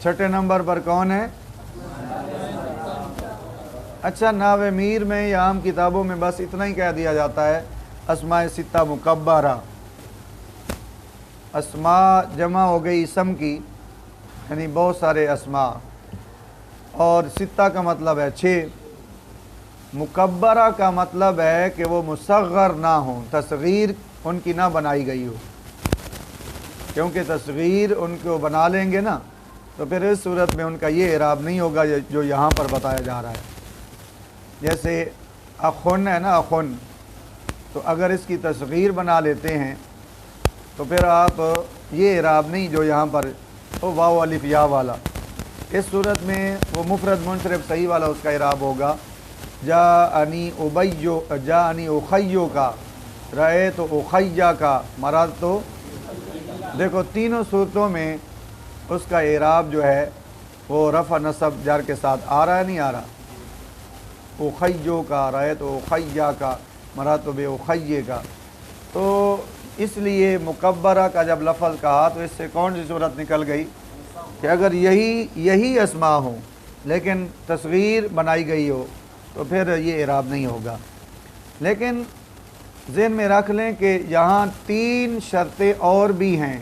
छठे नंबर पर कौन है? अच्छा, नावे मीर में या आम किताबों में बस इतना ही कह दिया जाता है अस्माए सित्ता मुकब्बरा। अस्मा जमा हो गई इसम की, यानी बहुत सारे अस्मा, और सित्ता का मतलब है 6। मुकब्बरा का मतलब है कि वो मुसग़्ग़र ना हो, तस्ग़ीर उनकी ना बनाई गई हो, क्योंकि तस्ग़ीर उनको बना लेंगे ना तो फिर इस सूरत में उनका ये इराब नहीं होगा जो यहाँ पर बताया जा रहा है। जैसे अख़ुन है ना, अख़ुन, तो अगर इसकी तस्ग़ीर बना लेते हैं तो फिर आप ये इराब नहीं जो यहाँ पर वो वाव अलिफ या वाला, इस सूरत में वो मुफ़रद मुनसरिफ सही वाला उसका इराब होगा जाअनी उबय्यो, जाअनी उखय्यो का, रहे तो उखय्या का, मराद तो। देखो तीनों सूरतों में उसका इराब जो है वो रफ़ा नसब जर के साथ आ रहा है, नहीं आ रहा? उखय्यो का, रहे तो उखय्या का, मराद तो बे उखय्ये का। तो इसलिए मुकब्बरा का जब लफ़्ज़ कहा तो इससे कौन सी सूरत निकल गई कि अगर यही अस्मा हो लेकिन तस्ग़ीर बनाई गई हो तो फिर ये इराब नहीं होगा। लेकिन ज़हन में रख लें कि यहाँ 3 शर्तें और भी हैं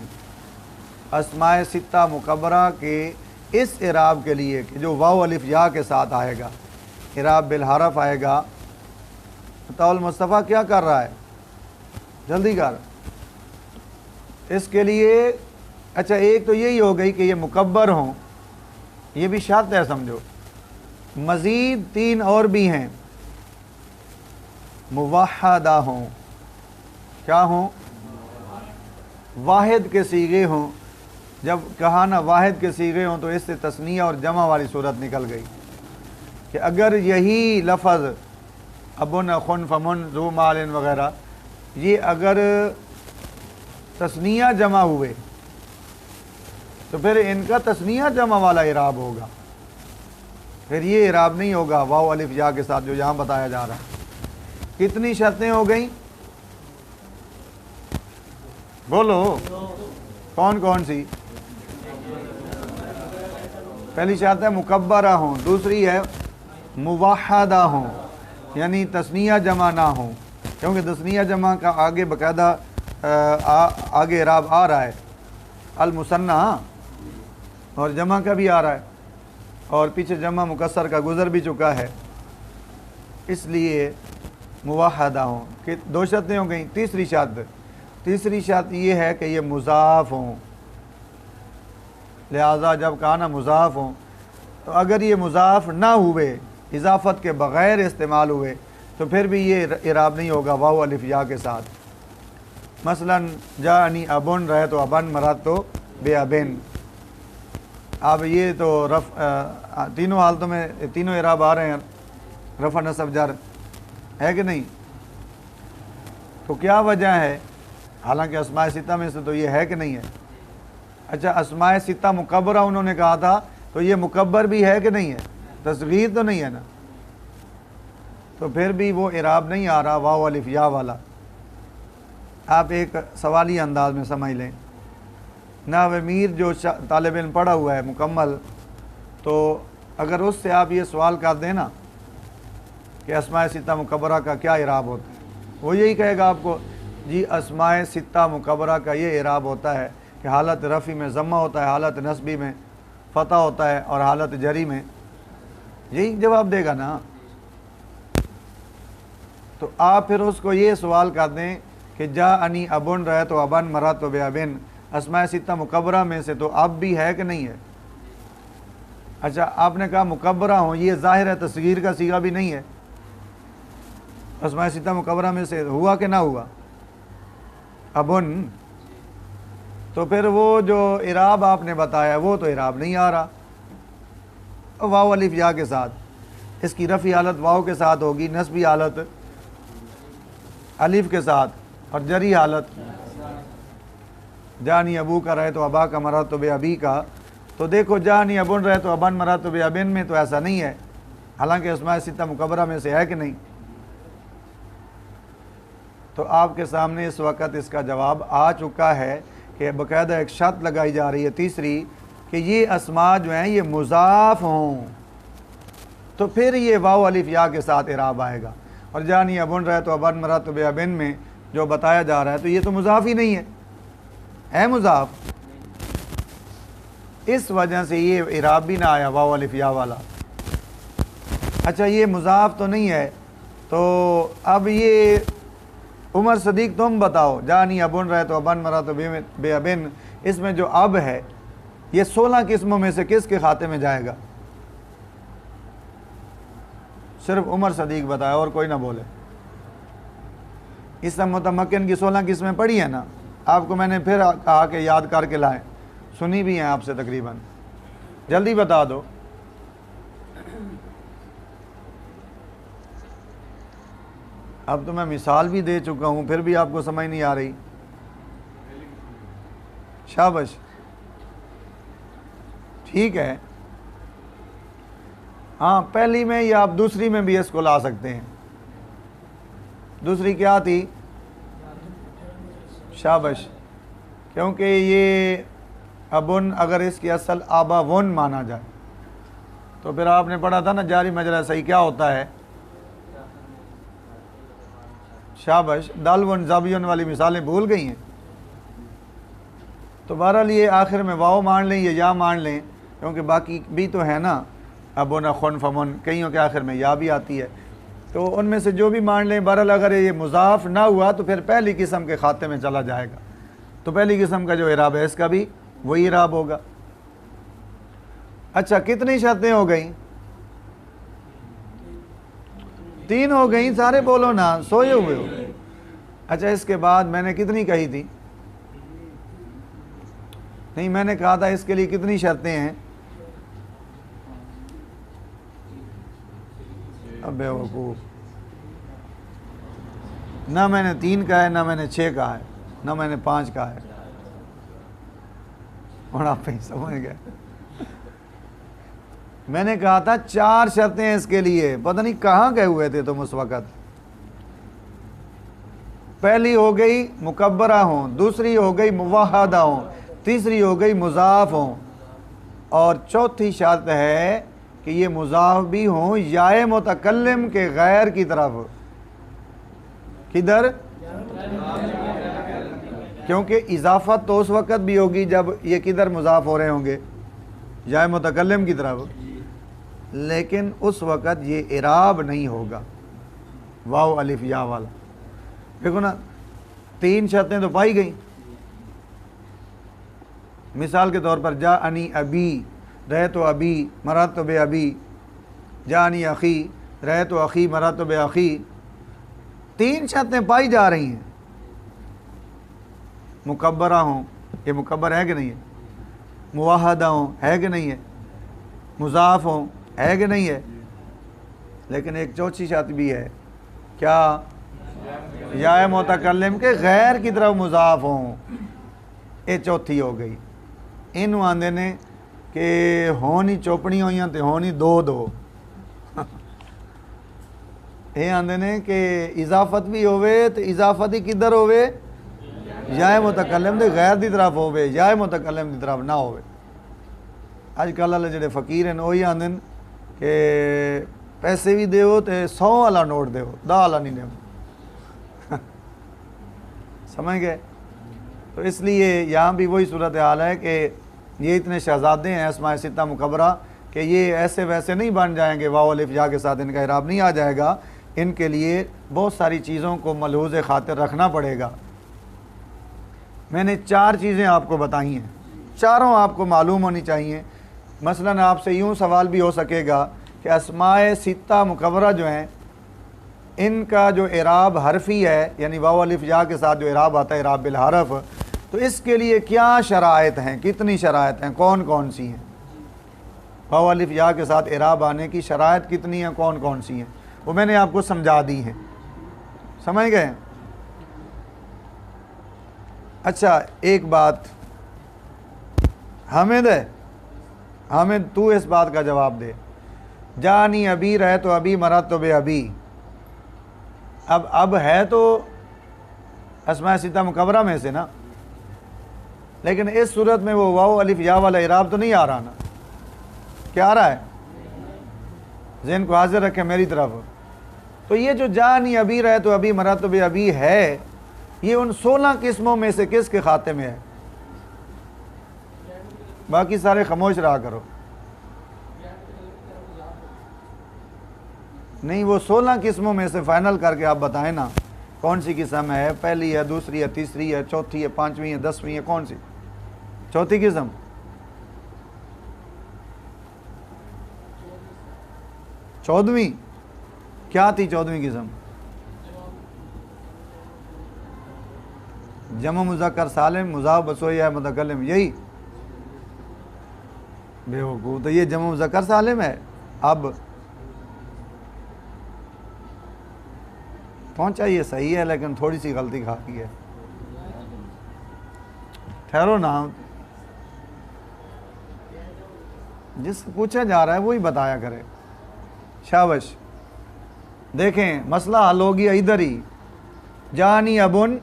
अस्माए सित्ता मुकब्बरा के इस इराब के लिए कि जो वाव अलिफ या के साथ आएगा, इराब बिल हरफ आएगा। ताउल मुस्तफ़ा क्या कर रहा है? जल्दी कर। इसके लिए अच्छा, एक तो यही हो गई कि ये मुकब्बर हों, ये भी शर्त है समझो। मज़ीद 3 और भी हैं, मुवहदा हों। क्या हों? वाहिद के सीगे हों। जब कहा ना वाहिद के सीगे हों तो इससे तस्निया और जमा वाली सूरत निकल गई कि अगर यही लफ़ज़ अबुन अखुन फमुन ज़ू मालिन वग़ैरह ये अगर तस्निया जमा हुए तो फिर इनका तस्निया जमा वाला इराब होगा, फिर ये इराब नहीं होगा वाव अलिफ या के साथ जो यहाँ बताया जा रहा है। कितनी शर्तें हो गई? बोलो कौन कौन सी? पहली शर्त है मुकब्बरा हों, दूसरी है मुवहदा हों, यानी तस्निया जमा ना हो, क्योंकि तस्निया जमा का आगे बाकायदा आगे इराब आ रहा है अल मुसन्ना, और जमा का भी आ रहा है और पीछे जमा मुकस्सर का गुज़र भी चुका है, इसलिए मुवहदा हों। कि 2 शर्तें हो गई। तीसरी शर्त ये है कि ये मुज़ाफ़ हों। लिहाजा जब कहा ना मुज़ाफ़ हों तो अगर ये मुज़ाफ़ ना हुए, इजाफ़त के बग़ैर इस्तेमाल हुए तो फिर भी ये इराब नहीं होगा वाव अलिफ या के साथ। मसलन जाअनी अबुन, रहे तो अबन, मराद तो बे अबिन। अब ये तो तीनों हालतों में तीनों इराब आ रहे हैं, रफ़ा नसब जर है कि नहीं? तो क्या वजह है? हालांकि अस्माए सित्ता में से तो ये है कि नहीं है? अच्छा, अस्माए सित्ता मुकब्बरा उन्होंने कहा था तो ये मुकब्बर भी है कि नहीं है? तस्ग़ीर तो नहीं है ना, तो फिर भी वो इराब नहीं आ रहा वाव अलिफ या वाला। आप एक सवाली अंदाज में समझ लें। नावे मीर जो तालिब इल्म पढ़ा हुआ है मुकम्मल, तो अगर उससे आप ये सवाल कर दें ना कि अस्माए सित्ता मुकब्बरा का क्या इराब होता है, वो यही कहेगा आपको जी अस्माए सित्ता मुकब्बरा का ये इराब होता है कि हालत रफ़ी में ज़म्मा होता है, हालत नस्बी में फ़तह होता है और हालत जरी में, यही जवाब देगा ना। तो आप फिर उसको ये सवाल कर दें कि जाअनी अबुन, रहे तो अबन, मराद तो बे अबिन, अस्माए सित्ता मुकब्बरा में से तो अब भी है कि नहीं है? अच्छा, आपने कहा मुकब्बरा हो, ये ज़ाहिर है तस्ग़ीर का सीगा भी नहीं है। अस्माए सित्ता मुकब्बरा में से हुआ कि ना हुआ? अबुन। तो फिर वो जो इराब आपने बताया वो तो इराब नहीं आ रहा वाव अलिफ या के साथ। इसकी रफ़ी हालत वाव के साथ होगी, नस्बी हालत अलिफ के साथ, और जरी हालत जानी अबू का, रहे तो अबा का, मरा तो बे अबी का। तो देखो जानी अबुन, रहे तो अबन, मरा तो बे अबिन में तो ऐसा नहीं है, हालांकि अस्माए सित्ता मुकब्बरा में से है कि नहीं? तो आपके सामने इस वक्त इसका जवाब आ चुका है कि बाकायदा एक शर्त लगाई जा रही है तीसरी कि ये अस्मा जो हैं ये मुज़ाफ़ हों, तो फिर ये वाव अलिफ या के साथ इराब आएगा। और जानी अबुन रहे तो अबन मरतब अबिन में जो बताया जा रहा है तो ये तो मुज़ाफ़ ही नहीं है मुज़ाफ़, इस वजह से ये इराब भी ना आया वाव अलिफ या वाला। अच्छा, ये मुज़ाफ़ तो नहीं है, तो अब ये उमर सदीक तुम बताओ, जानी अबुन रहे तो अबन मरतब अबिन, इसमें जो अब है ये 16 किस्मों में से किसके खाते में जाएगा? सिर्फ उमर सदीक बताया और कोई ना बोले। इसम मुतमक्किन की 16 किस्में पढ़ी है ना, आपको मैंने फिर कहा कि याद करके लाएं, सुनी भी हैं आपसे तकरीबन, जल्दी बता दो। अब तो मैं मिसाल भी दे चुका हूं, फिर भी आपको समझ नहीं आ रही। शाबाश, ठीक है। हाँ, पहली में या आप दूसरी में भी इसको ला सकते हैं। दूसरी क्या थी? शाबाश, क्योंकि ये अबुन अगर इसकी असल आबावन माना जाए तो फिर आपने पढ़ा था ना जारी मजरा सही क्या होता है। शाबाश, दालवन जाबियन वाली मिसालें भूल गई हैं। तो बहरहाल ये आखिर में वाव मान लें या मान लें, क्योंकि बाकी भी तो है ना, अबुन खुन फमुन, कईयों के आखिर में या भी आती है, तो उनमें से जो भी मान लें। बहरहाल अगर ये मुज़ाफ़ ना हुआ तो फिर पहली किस्म के खाते में चला जाएगा, तो पहली किस्म का जो इराब है इसका भी वही इराब होगा। अच्छा, कितनी शर्तें हो गई? 3 हो गई, सारे बोलो ना, सोए हुए हो। अच्छा, इसके बाद मैंने कितनी कही थी? नहीं, मैंने कहा था इसके लिए कितनी शर्तें हैं? अब बेवकूफ़, ना मैंने 3 कहा है, ना मैंने 6 कहा है, ना मैंने 5 कहा है, और आप ही समझ गए। मैंने कहा था 4 शर्तें हैं इसके लिए, पता नहीं कहाँ गए हुए थे तुम उस वक़्त। पहली हो गई मुकब्बरा हो, दूसरी हो गई मुवाहदा हो, तीसरी हो गई मुज़ाफ़ हो, और चौथी शर्त है कि ये मुज़ाफ़ भी हों याए मुतकल्लिम के गैर की तरफ। किधर? क्योंकि इजाफ़त तो उस वक़्त भी होगी जब ये किधर मुज़ाफ़ हो रहे होंगे, याए मुतकल्लिम की तरफ, लेकिन उस वक़्त ये इराब नहीं होगा वाव अलिफ या वाला। देखो ना, 3 शर्तें तो पाई गई। मिसाल के तौर पर जा अनी अबी, रहे तो अबी मरतब अबी, जानी अखी, रहे तो अखी मरतब अखी, 3 शर्तें पाई जा रही हैं। मुकब्बरा हों, ये मुकब्बर है कि नहीं है? मुवाहदा हों, है कि नहीं है? मुज़ाफ़ हों, है कि नहीं है? लेकिन एक चौथी शर्त भी है, क्या? या मुतकल्लिम के गैर की तरफ मुज़ाफ़ हों, ये चौथी हो गई। इन आंदे ने कि होनी चौपड़ी हुई तो होनी 2-2। ये आंदे ने कि इजाफत भी होवे तो इजाफत ही किधर होवे? या मुतकल्लिम दे गैर की तरफ होवे, या मुतकल्लिम की तरफ ना होवे। अजकल वाले जेडे फकीर हैं वही आंदे कि पैसे भी देवो तो 100 वाला नोट देवो, 10 वाला नहीं देवो। समझ गए? तो इसलिए यहाँ भी वही सूरत हाल है कि ये इतने शहजादे हैं अस्माए सित्ता मुकब्बरा कि ये ऐसे वैसे नहीं बन जाएंगे, वाव अलिफ या के साथ इनका इराब नहीं आ जाएगा। इनके लिए बहुत सारी चीज़ों को मलहूज़ खातिर रखना पड़ेगा। मैंने 4 चीज़ें आपको बताई हैं, चारों आपको मालूम होनी चाहिए। मसलन आपसे यूँ सवाल भी हो सकेगा कि अस्माए सित्ता मुकब्बरा जो हैं इनका जो इराब हरफी है, यानी वाव अलिफ या के साथ जो इराब आता है इराब बिल हरफ, तो इसके लिए क्या शराइत हैं, कितनी शराइत हैं, कौन कौन सी हैं? वाव अलिफ या के साथ इराब आने की शराइत कितनी हैं, कौन कौन सी हैं, वो मैंने आपको समझा दी हैं। समझ गए? अच्छा, एक बात हामिद है, हामिद तू इस बात का जवाब दे। जानी अभी रहे तो अभी मरतब अभी, अब है तो अस्माए सित्ता मुकब्बरा में से ना, लेकिन इस सूरत में वो वाव अलिफ या वाला इराब तो नहीं आ रहा ना, क्या आ रहा है? ज़हन को हाजिर रखें मेरी तरफ। तो ये जो जानी अबी रहे तो अभी मरातब अभी है, ये उन 16 किस्मों में से किसके खाते में है? बाकी सारे खामोश रहा करो। नहीं, वो 16 किस्मों में से फाइनल करके आप बताएं ना, कौन सी किस्म है? पहली है, दूसरी है, तीसरी है, चौथी है, पांचवी है, 10वीं है, कौन सी? चौथी किस्म। चौदहवीं क्या थी? 14वीं किस्म जमा मुज़क्कर सालिम मुज़ाफ बसोई है मुतकल्लिम, यही बेवकूफ़। तो ये जमा मुज़क्कर सालिम है। अब पहुंचा, ये सही है लेकिन थोड़ी सी गलती खा गई है। ठहरो ना, जिससे पूछा जा रहा है वही बताया करे। शाबाश। देखें मसला हल हो गया इधर ही। जानी अबुन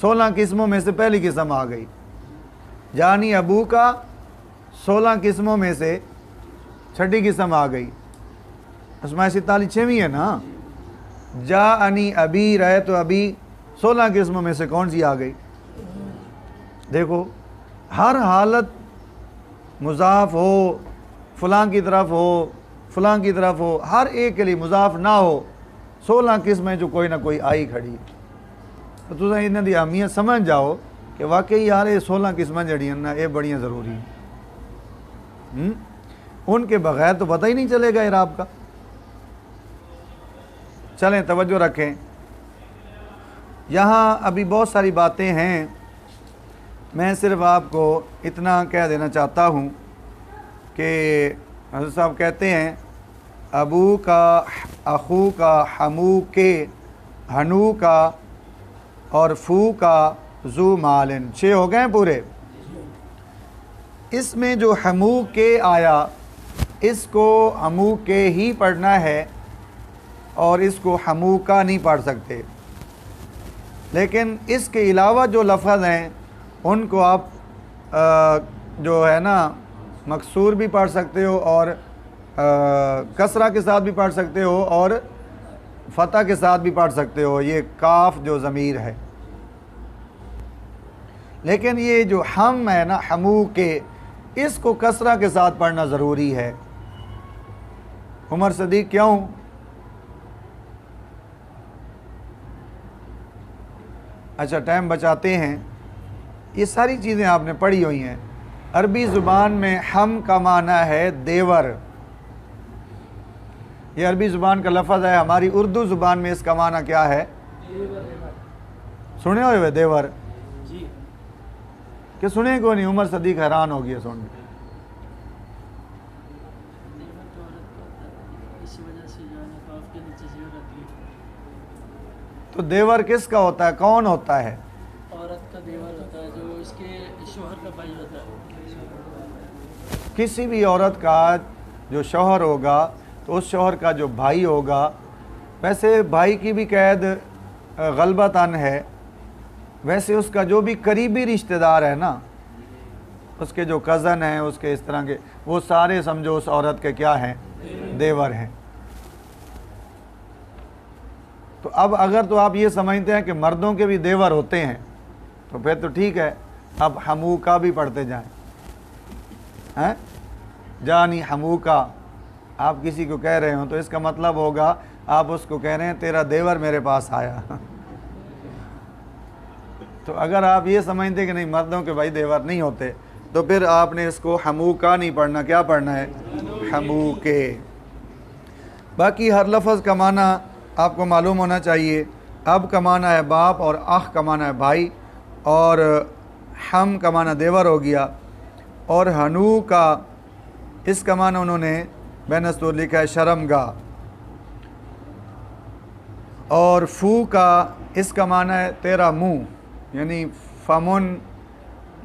16 किस्मों में से पहली किस्म आ गई। जानी अबू का 16 किस्मों में से छठी किस्म आ गई। अस्माए सिताली 6वीं है ना। जानी अबी रहे तो अभी 16 किस्मों में से कौन सी आ गई? देखो हर हालत मुज़ाफ हो, फलां की तरफ हो, फलां की तरफ हो, हर एक के लिए मुज़ाफ ना हो, 16 किस्में जो कोई ना कोई आई खड़ी। तो तुम इन्हों की अहमियत समझ जाओ कि वाकई यार ये 16 किस्में जड़ियाँ ना ये बड़ियाँ ज़रूरी हैं। उनके बग़ैर तो पता ही नहीं चलेगा इराब का। चलें तवज्जो रखें, यहाँ अभी बहुत सारी बातें हैं। मैं सिर्फ आपको इतना कह देना चाहता हूँ कि हज़रत साहब कहते हैं अबू का, अखू का, हमू के, हनू का और फू का, जू मालिन, 6 हो गए पूरे। इसमें जो हमू के आया इसको हमू के ही पढ़ना है और इसको हमू का नहीं पढ़ सकते। लेकिन इसके अलावा जो लफ्ज़ हैं उनको आप जो है ना मकसूर भी पढ़ सकते हो और कसरा के साथ भी पढ़ सकते हो और फ़तह के साथ भी पढ़ सकते हो। ये काफ जो ज़मीर है, लेकिन ये जो हम है ना हमू के, इसको कसरा के साथ पढ़ना ज़रूरी है। उमर सदीक क्यों? अच्छा टाइम बचाते हैं। ये सारी चीज़ें आपने पढ़ी हुई हैं। अरबी ज़ुबान में हम का माना है देवर। ये अरबी ज़ुबान का लफ्ज़ है। हमारी उर्दू ज़ुबान में इसका माना क्या है? सुने हुए देवर जी कि सुने को नहीं? उमर सदीक हैरान हो गया सुन के। तो देवर किसका होता है? कौन होता है? औरत का देवर होता है जो इसके शौहर का भाई होता है। किसी भी औरत का जो शौहर होगा तो उस शौहर का जो भाई होगा, वैसे भाई की भी कैद गलबतन है, वैसे उसका जो भी करीबी रिश्तेदार है ना, उसके जो कज़न हैं, उसके इस तरह के, वो सारे समझो उस औरत के क्या हैं? देवर हैं। तो अब अगर तो आप ये समझते हैं कि मर्दों के भी देवर होते हैं तो फिर तो ठीक है, अब हमू का भी पढ़ते जाएं। हैं जानी हमू का, आप किसी को कह रहे हो तो इसका मतलब होगा आप उसको कह रहे हैं तेरा देवर मेरे पास आया। तो अगर आप ये समझते कि नहीं मर्दों के भाई देवर नहीं होते, तो फिर आपने इसको हमू का नहीं पढ़ना, क्या पढ़ना है? हमू के। बाकी हर लफ्ज़ का माना आपको मालूम होना चाहिए। अब का माना है बाप और अख का माना है भाई, और हम का माना देवर हो गया, और हनू का इसका माना उन्होंने बेनस्तूर लिखा है शर्मगाह, और फू का इसका माना है तेरा मुँह, यानी फमुन,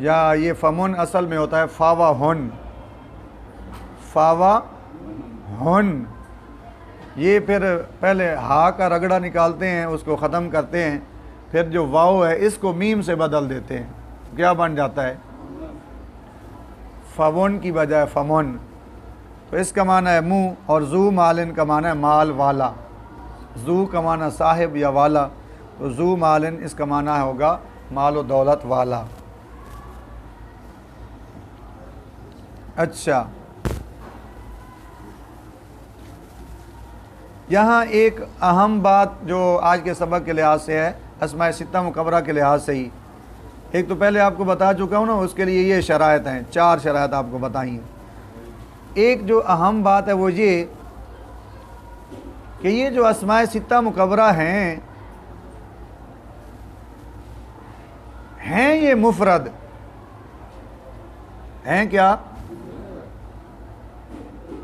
या ये फमुन असल में होता है फावा हुन, फावा हुन। ये फिर पहले हा का रगड़ा निकालते हैं, उसको ख़त्म करते हैं, फिर जो वाव है इसको मीम से बदल देते हैं। क्या बन जाता है? फवन की बजाय फमन। तो इसका माना है मुंह, और जू मालिन का माना है माल वाला। जू का माना साहिब या वाला, तो जू मालिन इसका माना होगा माल व दौलत वाला। अच्छा, यहाँ एक अहम बात जो आज के सबक के लिहाज से है, अस्माए सित्ता मुकबरा के लिहाज से ही, एक तो पहले आपको बता चुका हूँ ना, उसके लिए ये शराइत हैं, 4 शराइत आपको बताई हैं। एक जो अहम बात है वो ये कि ये जो अस्माए सित्ता मुकबरा हैं ये मुफरद हैं क्या?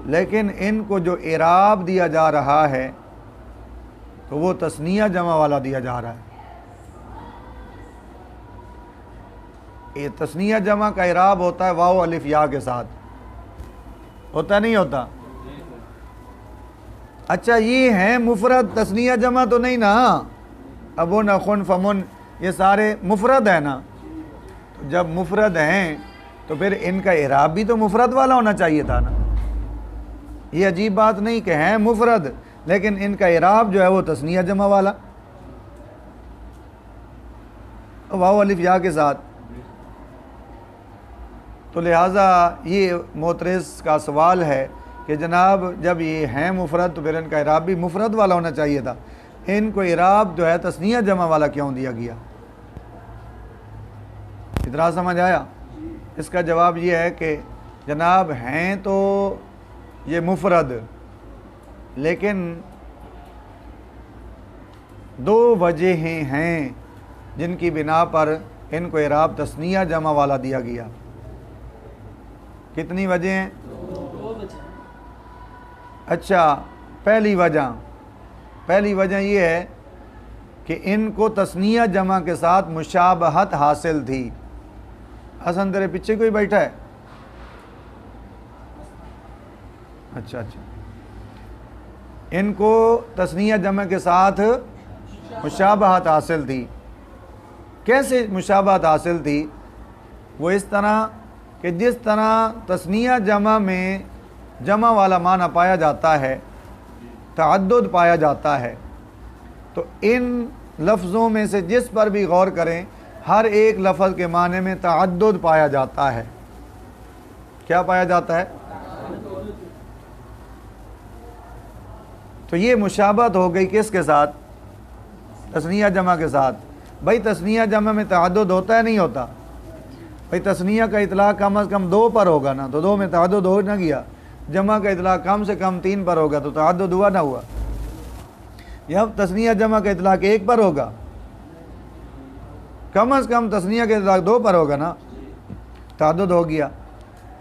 लेकिन इनको जो इराब दिया जा रहा है तो वो तस्निया जमा वाला दिया जा रहा है। ये तस्निया जमा का इराब होता है वाव अलिफ या के साथ, होता नहीं होता? अच्छा, ये हैं मुफरद, तस्निया जमा तो नहीं ना? अबुन अखुन फमुन ये सारे मुफरद है ना? तो जब मुफरद हैं तो फिर इनका इराब भी तो मुफरद वाला होना चाहिए था ना। ये अजीब बात नहीं कि हैं मुफरद लेकिन इनका इराब जो है वो तस्निया जमा वाला, वाव अलिफ या के साथ। तो लिहाजा ये मोतरज़ का सवाल है कि जनाब जब ये हैं मुफरद तो फिर इनका इराब भी मुफरद वाला होना चाहिए था, इनको इराब जो है तस्निया जमा वाला क्यों दिया गया? इतना समझ आया? इसका जवाब ये है कि जनाब हैं तो ये मुफरद, लेकिन 2 वजहें हैं जिनकी बिना पर इनको इराब तस्निया जमा वाला दिया गया। कितनी वजह हैं? 2 वजह। अच्छा, पहली वजह ये है कि इनको तस्निया जमा के साथ मुशाबहत हासिल थी। हसन तेरे पीछे कोई बैठा है? अच्छा, इनको तस्निया जमा के साथ मुशाबहत हासिल थी। कैसे मुशाबहत हासिल थी? वो इस तरह कि जिस तरह तस्निया जमा में जमा वाला माना पाया जाता है, तअद्दुद पाया जाता है, तो इन लफ्ज़ों में से जिस पर भी गौर करें हर एक लफ्ज़ के माने में तअद्दुद पाया जाता है। क्या पाया जाता है? तो ये मुशाबहत हो गई किसके साथ? तस्निया जमा के साथ। भाई तस्निया जमा में तअद्दुद होता है नहीं होता? भाई तस्निया का इतलाक़ कम अज़ कम 2 पर होगा ना, तो 2 में तअद्दुद हो ना गया। जमा का इतलाक़ कम से कम 3 पर होगा तो तअद्दुद हुआ ना हुआ? यह तस्निया जमा का इतलाक़ 1 पर होगा, कम अज़ कम तस्निया का इतलाक़ 2 पर होगा ना, तअद्दुद हो गया।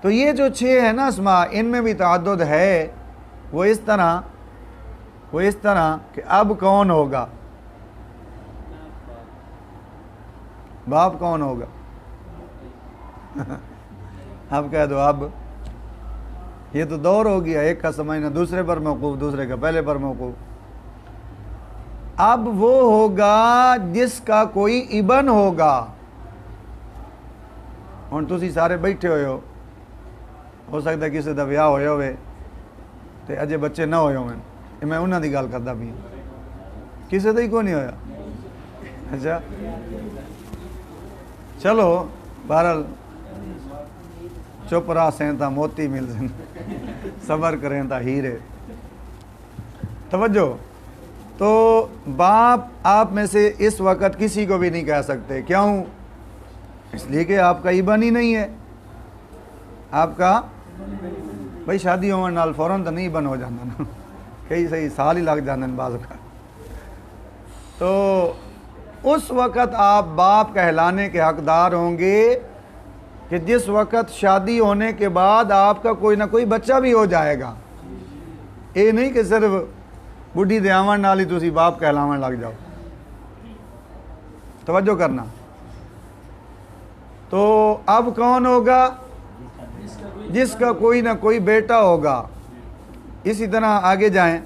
तो ये जो 6 है ना अस्मा, इनमें भी तअद्दुद है। वो इस तरह कि अब कौन होगा? बाप कौन होगा? अब कह दो अब। ये तो दौर हो गया, एक का समझना दूसरे पर मौकूफ, दूसरे का पहले पर मौकूफ। अब वो होगा जिसका कोई इबन होगा। हुण तुसी सारे बैठे हो सकता किसी का विआह होया होवे ते अजे बच्चे ना होए होवन, मैं उन्हां दी गल करदा पई, किसी का ही कोई नहीं होया। अच्छा चलो बहरहाल चुप रहा सें ता मोती मिल जान, सबर करें ता हीरे। तवज्जो। तो बाप आप में से इस वक्त किसी को भी नहीं कह सकते, क्यों? इसलिए कि आपका ईबन ही नहीं है। आपका भाई शादी होने नाल फौरन तो नहीं बन हो जाता ना, कई सही साल ही लग जाते बाज़ का। तो उस वक़्त आप बाप कहलाने के हकदार होंगे कि जिस वक़्त शादी होने के बाद आपका कोई ना कोई बच्चा भी हो जाएगा। ये नहीं कि सिर्फ बुढ़ी दे आवन नाल ही तुसी बाप कहलावन लग जाओ। तवज्जो करना। तो अब कौन होगा? जिसका कोई ना कोई बेटा होगा। इसी तरह आगे जाएं,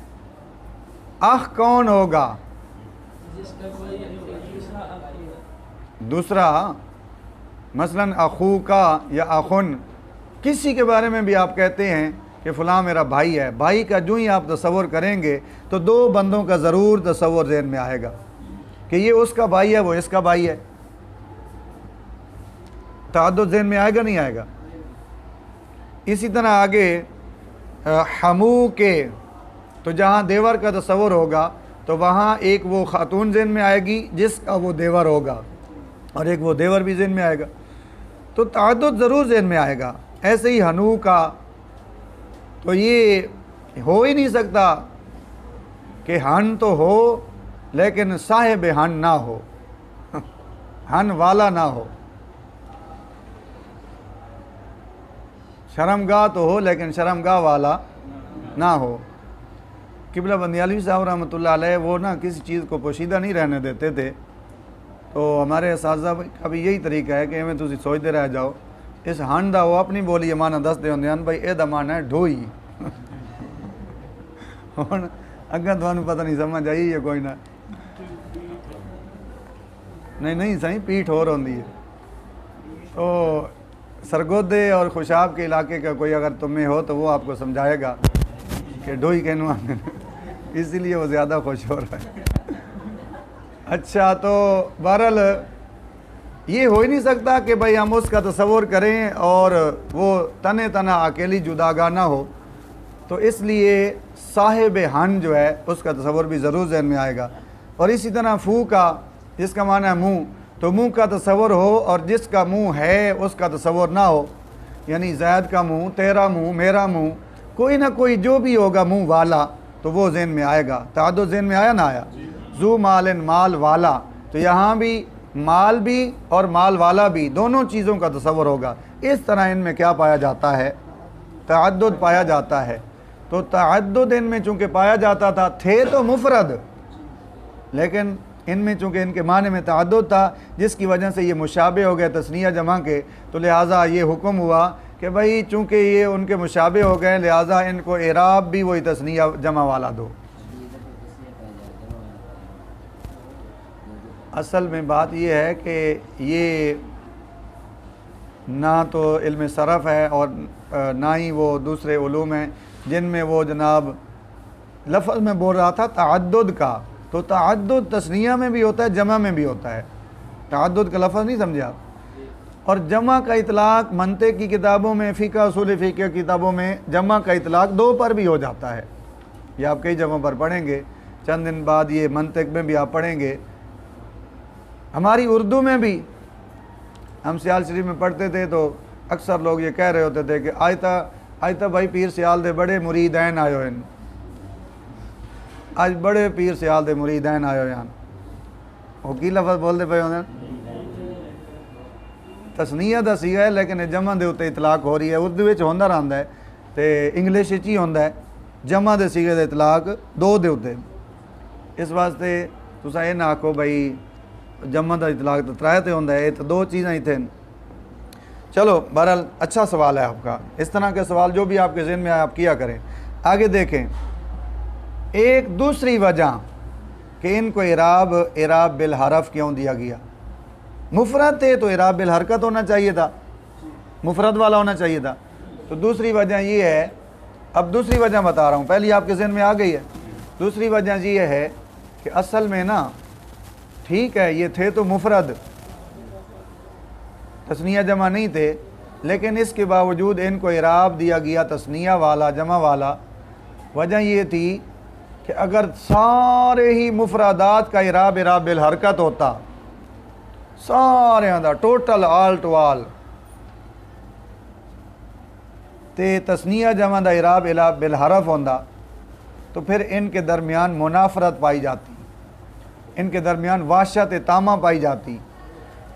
अख कौन होगा? जिसका कोई दूसरा अख होगा। दूसरा मसलन अखू का या अखुन, किसी के बारे में भी आप कहते हैं कि फ़लाँ मेरा भाई है, भाई का जो ही आप तसव्वुर करेंगे तो दो बंदों का ज़रूर तसव्वुर ज़हन में आएगा कि ये उसका भाई है, वो इसका भाई है। तअद्दुद ज़हन में आएगा नहीं आएगा। इसी तरह आगे हमू के, तो जहाँ देवर का तसव्वुर होगा तो वहाँ एक वो खातून ज़हन में आएगी जिसका वो देवर होगा, और एक वो देवर भी ज़हन में आएगा, तो तअद्दुद ज़रूर ज़हन में आएगा। ऐसे ही हनू का, तो ये हो ही नहीं सकता कि हन तो हो लेकिन साहिब हन ना हो, हन वाला ना हो। शर्मगाह तो हो लेकिन शर्मगाह वाला ना हो। किबला बंदियालवी साहब रहमतुल्लाह अलैह वो ना किसी चीज़ को पोशीदा नहीं रहने देते थे, तो हमारे असातिज़ा का भी यही तरीका है कि मैं तुम सोचते रह जाओ। इस हन दा वो अपनी बोली माना दसते होंगे हन भाई एदा माना है ढोई। हुण अगर तुहानू पता नहीं समझ आई है कोई ना, नहीं सही पीठ होर होंदी है। तो सरगोदे और खुशाब के इलाके का कोई अगर तुम्हें हो तो वो आपको समझाएगा कि ढोई कहना आने, इसीलिए वो ज़्यादा खुश हो रहा है। अच्छा, तो बहरहाल ये हो ही नहीं सकता कि भाई हम उसका तसव्वुर करें और वो तने तना अकेली जुदागा ना हो, तो इसलिए साहिब हन जो है उसका तसव्वुर भी ज़रूर ज़हन में आएगा। और इसी तरह फ़ू का, जिसका माना है मुँह, तो मुँह का तसव्वुर हो और जिसका मुँह है उसका तसव्वुर ना हो, यानी जैद का मुँह, तेरा मुँह, मेरा मुँह, कोई ना कोई जो भी होगा मुँह वाला, तो वो ज़हन में आएगा। तअद्दुद ज़हन में आया ना आया। ज़ू मालिन, माल वाला, तो यहाँ भी माल भी और माल वाला भी, दोनों चीज़ों का तसव्वुर होगा। इस तरह इनमें क्या पाया जाता है, तअद्दुद पाया जाता है। तो तअद्दुद इनमें चूँकि पाया जाता था, थे तो मुफरद, लेकिन इनमें चूँकि इनके माने में तअद्दुद था, जिसकी वजह से ये मुशाबे हो गए तस्निया जमा के, तो लिहाजा ये हुक्म हुआ कि भाई चूँकि ये उनके मुशाबे हो गए, लिहाजा इनको इराब भी वही तस्निया जमा वाला दो। असल में बात यह है कि ये ना तो इल्म सरफ़ है और ना ही वो दूसरे उलूम हैं जिनमें वो जनाब लफ्ज़ में बोल रहा था तअद्दुद का, तो तअद्दुद तस्निया में भी होता है, जमा में भी होता है। तअद्दुद का लफ्ज़ नहीं समझे आप। और जमा का इतलाक़ मंतिक़ की किताबों में, फ़िक़्ह उसूल फ़िक़्ह की किताबों में जमा का इतलाक़ दो पर भी हो जाता है। ये आप कई जगहों पर पढ़ेंगे, चंद दिन बाद ये मंतिक़ में भी आप पढ़ेंगे। हमारी उर्दू में भी हम सियाल शरीफ में पढ़ते थे तो अक्सर लोग ये कह रहे होते थे कि आयता भाई पीर सियाल दे बड़े मुरीदैन आयो हैं, आज बड़े पीर सियाल दे मुरीदैन आयो हैं। वो की लफ्ज़ बोलते पे होंगे, तस्निया दा सीगा है लेकिन जमा दे उत्ते इतलाक हो रही है। उर्दू विच होंदा रहिंदा है ते इंग्लिश विच ही होंदा है, जमा दे सीगे दे इतलाक दो दे उत्ते। इस वास्ते तुसां ये ना आखो भाई जमा का इतलाक तो त्रै ते होंदा है, ये तो दो चीज़ां ही थे। चलो बहरहाल अच्छा सवाल है आपका। इस तरह के सवाल जो भी आपके ज़हन में आए आप किया करें। आगे देखें, एक दूसरी वजह कि इनको इराब बिल हरफ क्यों दिया गया। मुफरद थे तो इराब बिल हरकत होना चाहिए था, मुफरद वाला होना चाहिए था। तो दूसरी वजह ये है, अब दूसरी वजह बता रहा हूँ, पहली आपके ज़हन में आ गई है। दूसरी वजह ये है कि असल में ना, ठीक है ये थे तो मुफरद, तस्निया जमा नहीं थे, लेकिन इसके बावजूद इनको इराब दिया गया तस्निया वाला, जमा वाला। वजह ये थी कि अगर सारे ही मुफरादात का इराब बिल हरकत होता, सारे दा टोटल आल टू आल, ते तस्निया जमा दा इराब बिल हरफ होंदा, तो फिर इनके दरमियान मुनाफरत पाई जाती, इनके दरमियान वाशत तामा पाई जाती।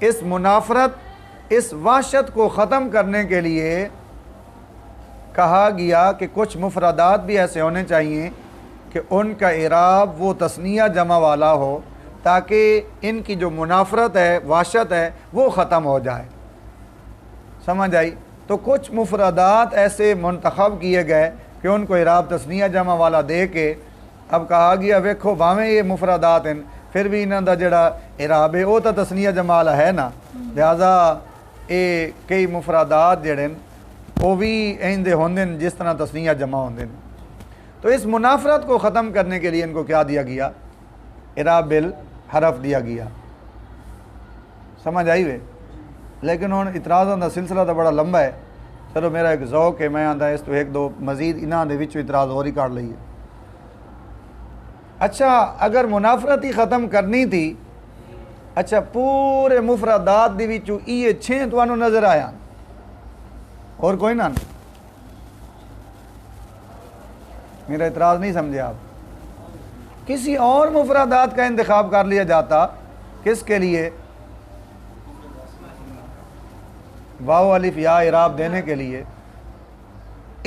इस मुनाफरत, इस वाशत को ख़त्म करने के लिए कहा गया कि कुछ मुफरादात भी ऐसे होने चाहिए कि उनका इराब वो तस्निया जमा वाला हो, ताकि इनकी जो मुनाफरत है, वाशत है, वो ख़त्म हो जाए। समझ आई। तो कुछ मुफरादात ऐसे मुंतखब किए गए कि उनको इराब तस्निया जमा वाला दे के अब कहा गया वेखो भावें ये मुफरादात हैं, फिर भी इन्हों का जड़ा इराब है वो तो तस्निया जमा वाला है ना, लिहाजा ये कई मुफरादात जड़े वो भी इंदे होंदे जिस तरह तस्नीया जमा होंदे। तो इस मुनाफरत को ख़त्म करने के लिए इनको क्या दिया गया, इराब बिल हरफ दिया गया। समझ आई वे। लेकिन हुण इतराज़ां दा सिलसिला तो बड़ा लंबा है। चलो मेरा एक ज़ौक है, मैं आंदा इस तो एक दो मज़ीद इन्हां दे विचों इतराज़ और ही काट लईए। अच्छा, अगर मुनाफरत ही ख़त्म करनी थी, अच्छा पूरे मुफरादात दे विचों ये 6 तुहानू नज़र आया और कोई ना? मेरा इतराज़ नहीं समझे आप। किसी और मुफरादात का इंतखाब कर लिया जाता, किसके लिए? वाव अलिफ या इराब देने के लिए।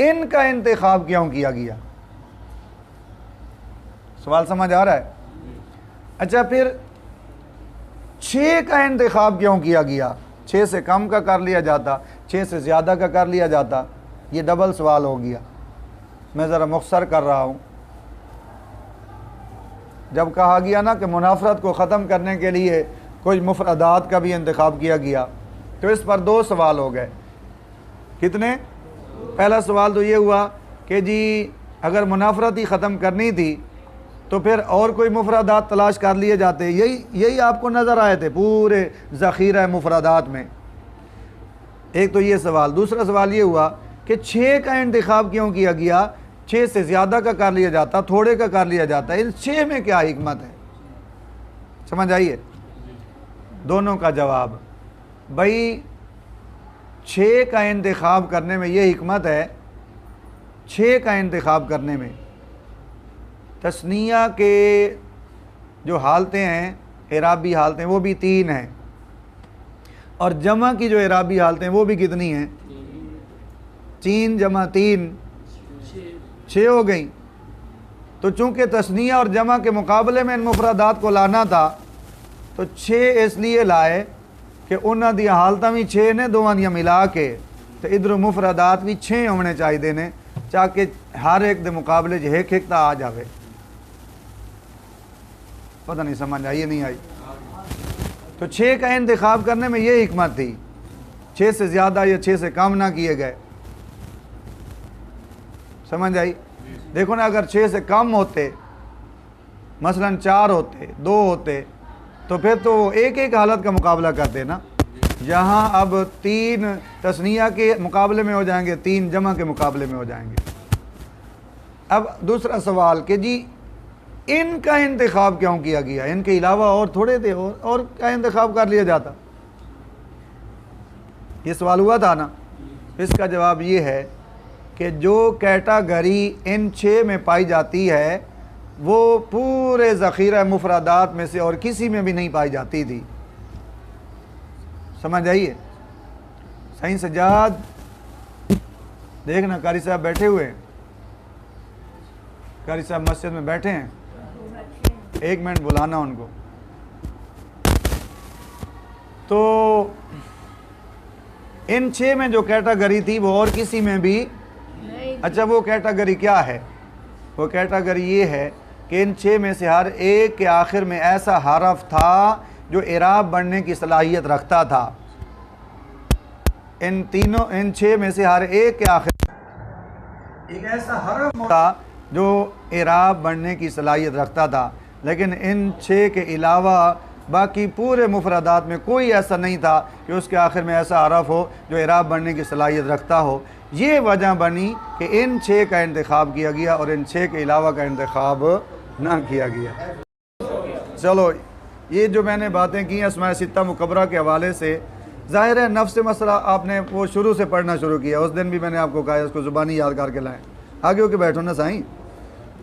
इनका इंतखाब क्यों किया गया? सवाल समझ आ रहा है? अच्छा, फिर 6 का इंतखाब क्यों किया गया? 6 से कम का कर लिया जाता, 6 से ज़्यादा का कर लिया जाता। ये डबल सवाल हो गया। मैं ज़रा मुख्तसर कर रहा हूँ। जब कहा गया ना कि मुनाफरत को ख़त्म करने के लिए कुछ मुफरदात का भी इंतखाब किया गया, तो इस पर 2 सवाल हो गए। कितने? पहला सवाल तो ये हुआ कि जी अगर मुनाफरत ही ख़त्म करनी थी तो फिर और कोई मुफरदात तलाश कर लिए जाते। यही आपको नज़र आए थे पूरे ज़ख़ीरा मुफरदात में। एक तो ये सवाल। दूसरा सवाल ये हुआ कि 6 का इंतखाब क्यों किया गया? 6 से ज़्यादा का कर लिया जाता, थोड़े का कर लिया जाता। इन 6 में क्या हिकमत है? समझ आइए। दोनों का जवाब भाई, 6 का इंतखाब करने में ये हिकमत है। 6 का इंतखाब करने में तस्निया के जो हालतें हैं, इराबी हालतें, वो भी 3 हैं, और जमा की जो इराबी हालतें वो भी कितनी हैं? 3 जमा 3 6 हो गई। तो चूँकि तस्निया और जमा के मुकाबले में इन मुफरदात को लाना था, तो 6 इसलिए लाए कि उन्होंने दी हालत भी 6 ने, दोवां दियां मिला के, तो इधरों मुफरदात भी 6 होने चाहिए ने, ताकि हर एक दे मुकाबले एक एक आ जाए। पता नहीं समझ आई नहीं आई? तो 6 का इंतखाब करने में ये हिकमत थी। 6 से ज़्यादा या 6 से कम ना किए गए। समझ आई? देखो ना, अगर 6 से कम होते, मसलन 4 होते, 2 होते, तो फिर तो एक एक हालत का मुकाबला करते ना। यहाँ अब 3 तस्निया के मुकाबले में हो जाएंगे, 3 जमा के मुकाबले में हो जाएंगे। अब दूसरा सवाल कि जी इनका इंतखाब क्यों किया गया? इनके अलावा और थोड़े थे, और क्या इंतखाब कर लिया जाता? ये सवाल हुआ था ना। इसका जवाब ये है कि जो कैटेगरी इन 6 में पाई जाती है वो पूरे ज़ख़ीरा मुफरदात में से और किसी में भी नहीं पाई जाती थी। समझ आइए? सही सजाद, देखना कारी साहब बैठे हुए हैं। कारी साहब मस्जिद में बैठे हैं, 1 मिनट बुलाना उनको। तो इन 6 में जो कैटेगरी थी वो और किसी में भी। अच्छा, वो कैटेगरी क्या है? वो कैटेगरी ये है कि इन 6 में से हर एक के आखिर में ऐसा हरफ था जो इराब बनने की सलाहियत रखता था। इन 6 में से हर एक के आखिर एक ऐसा हरफ था जो इराब बनने की सलाहियत रखता था। लेकिन इन 6 के अलावा बाकी पूरे मुफरदात में कोई ऐसा नहीं था कि उसके आखिर में ऐसा हरफ हो जो इराब बनने की सलाहियत रखता हो। ये वजह बनी कि इन 6 का इंतखाब किया गया और इन 6 के अलावा का इंतखाब ना किया गया। चलो, ये जो मैंने बातें की अस्माए सित्ता मुकब्बरा के हवाले से, ज़ाहिर है नफ्स मसला आपने वो शुरू से पढ़ना शुरू किया। उस दिन भी मैंने आपको कहा इसको ज़ुबानी याद करके लाएँ। आगे होके बैठो ना साईं।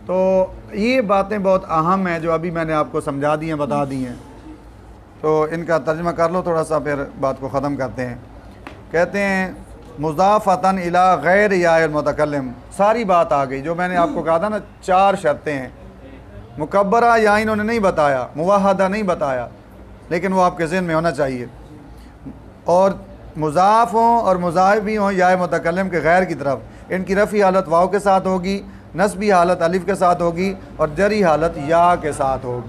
तो ये बातें बहुत अहम हैं जो अभी मैंने आपको समझा दी हैं, बता दी हैं। तो इनका तर्जमा कर लो थोड़ा सा, फिर बात को ख़त्म करते हैं। कहते हैं मुज़ाफ़तन इला गैर याल मुतकल्लिम। सारी बात आ गई जो मैंने आपको कहा था ना, 4 शर्तें हैं। मुकब्बरा या इन्होंने नहीं बताया, मुवाहदा नहीं बताया, लेकिन वो आपके ज़हन में होना चाहिए। और मुज़ाफ़ हों और मुज़ाहिब भी हों या मुतकल्लिम के गैर की तरफ, इनकी रफ़ी हालत वाव के साथ होगी, नस्बी हालत अलिफ के साथ होगी और जरी हालत या के साथ होगी।